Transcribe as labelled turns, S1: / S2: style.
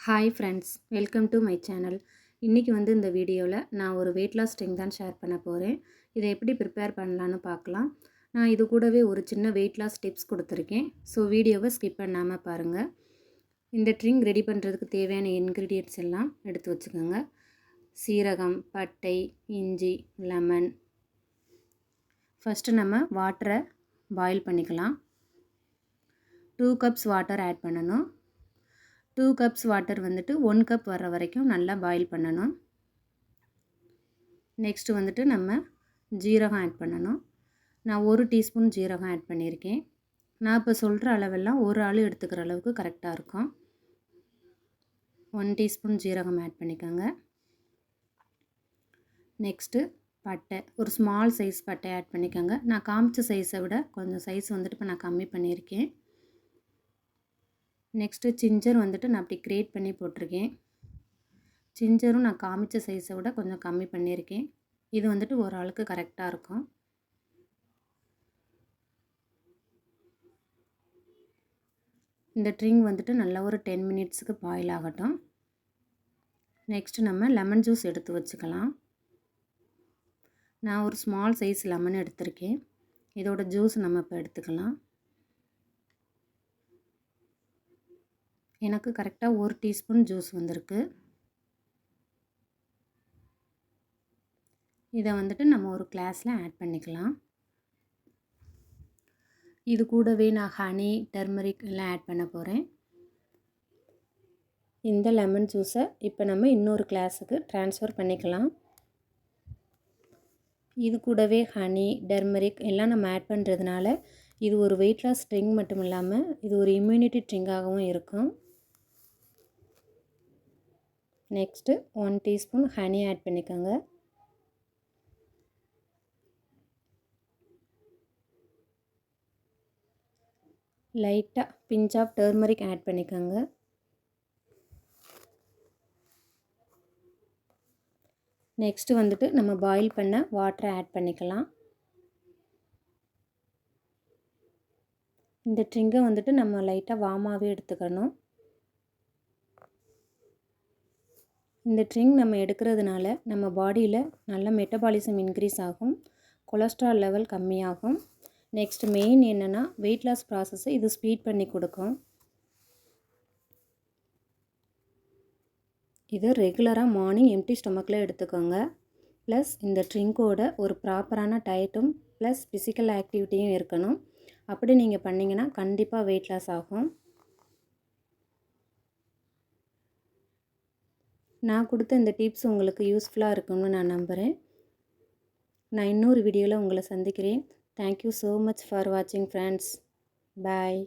S1: Hi friends, welcome to my channel. இன்றைக்கி இந்த வீடியோவில் நான் ஒரு வெயிட் லாஸ் ட்ரிங்க் தான் ஷேர் பண்ண போகிறேன். இதை எப்படி ப்ரிப்பேர் பண்ணலான்னு பார்க்கலாம். நான் இது கூடவே ஒரு சின்ன வெயிட் லாஸ் டிப்ஸ் கொடுத்துருக்கேன். ஸோ வீடியோவை ஸ்கிப் பண்ணாமல் பாருங்கள். இந்த ட்ரிங்க் ரெடி பண்ணுறதுக்கு தேவையான இன்க்ரீடியன்ட்ஸ் எல்லாம் எடுத்து வச்சுக்கோங்க. சீரகம், பட்டை, இஞ்சி, லெமன். ஃபஸ்ட்டு நம்ம வாட்டரை பாயில் பண்ணிக்கலாம். 2 கப்ஸ் வாட்டர் ஆட் பண்ணணும். 2 கப்ஸ் வாட்டர் 1 கப் வர வரைக்கும் நல்லா பாயில் பண்ணணும். நெக்ஸ்ட்டு நம்ம ஜீரகம் ஆட் பண்ணணும். நான் 1 டீஸ்பூன் ஜீரகம் ஆட் பண்ணியிருக்கேன். நான் இப்போ சொல்கிற அளவெல்லாம் ஒரு ஆள் எடுத்துக்கிற அளவுக்கு கரெக்டாக இருக்கும். 1 டீஸ்பூன் ஜீரகம் ஆட் பண்ணிக்கோங்க. நெக்ஸ்ட்டு பட்டை, ஒரு ஸ்மால் சைஸ் பட்டை ஆட் பண்ணிக்கோங்க. நான் காமிச்ச சைஸை விட கொஞ்சம் சைஸ் இப்போ நான் கம்மி பண்ணியிருக்கேன். நெக்ஸ்ட்டு ஜிஞ்சர் நான் அப்படி கிரேட் பண்ணி போட்டிருக்கேன். ஜிஞ்சரும் நான் காமிச்ச சைஸை விட கொஞ்சம் கம்மி பண்ணியிருக்கேன். இது ஒரு ஆளுக்கு கரெக்டாக இருக்கும். இந்த ட்ரிங்க் நல்லா ஒரு 10 மினிட்ஸுக்கு பாயில் ஆகட்டும். நெக்ஸ்ட்டு நம்ம லெமன் ஜூஸ் எடுத்து வச்சுக்கலாம். நான் ஒரு ஸ்மால் சைஸ் லெமன் எடுத்திருக்கேன். இதோட ஜூஸ் நம்ம இப்போ எடுத்துக்கலாம். எனக்கு கரெக்டாக 1 டீஸ்பூன் ஜூஸ் வந்திருக்கு. இதை நம்ம ஒரு கிளாஸில் ஆட் பண்ணிக்கலாம். இது கூடவே நான் ஹனி, டர்மரிக் எல்லாம் ஆட் பண்ண போகிறேன். இந்த லெமன் ஜூஸை இப்போ நம்ம இன்னொரு கிளாஸுக்கு ட்ரான்ஸ்ஃபர் பண்ணிக்கலாம். இது கூடவே ஹனி, டர்மரிக் எல்லாம் நம்ம ஆட் பண்ணுறதுனால இது ஒரு வெயிட் லாஸ் ட்ரிங்க் மட்டும் இல்லாமல் இது ஒரு இம்யூனிட்டி ட்ரிங்காகவும் இருக்கும். நெக்ஸ்ட்டு 1 டீஸ்பூன் ஹனி ஆட் பண்ணிக்கோங்க. லைட்டாக பிஞ்ச் ஆஃப் டர்மரிக் ஆட் பண்ணிக்கோங்க. நெக்ஸ்ட்டு நம்ம பாயில் பண்ண வாட்டரை ஆட் பண்ணிக்கலாம். இந்த ட்ரிங்கை நம்ம லைட்டாக வார்மாகவே எடுத்துக்கணும். இந்த ட்ரிங்க் நம்ம எடுக்கிறதுனால நம்ம பாடியில் நல்ல மெட்டபாலிசம் இன்க்ரீஸ் ஆகும், கொலஸ்ட்ரால் லெவல் கம்மியாகும். நெக்ஸ்ட் மெயின் என்னென்னா வெயிட் லாஸ் ப்ராசஸை இது ஸ்பீட் பண்ணி கொடுக்கும். இது ரெகுலராக மார்னிங் எம்டி ஸ்டொமக்கில் எடுத்துக்கோங்க. ப்ளஸ் இந்த ட்ரிங்கோட ஒரு ப்ராப்பரான டயட்டும் ப்ளஸ் ஃபிசிக்கல் ஆக்டிவிட்டியும் இருக்கணும். அப்படி நீங்கள் பண்ணிங்கன்னா கண்டிப்பாக வெயிட் லாஸ் ஆகும். நான் கொடுத்த இந்த டிப்ஸ் உங்களுக்கு யூஸ்ஃபுல்லாக இருக்கும்னு நான் நம்புகிறேன். நான் இன்னொரு வீடியோவில் உங்களை சந்திக்கிறேன். தேங்க்யூ ஸோ மச் ஃபார் வாட்சிங் ஃப்ரெண்ட்ஸ். பாய்.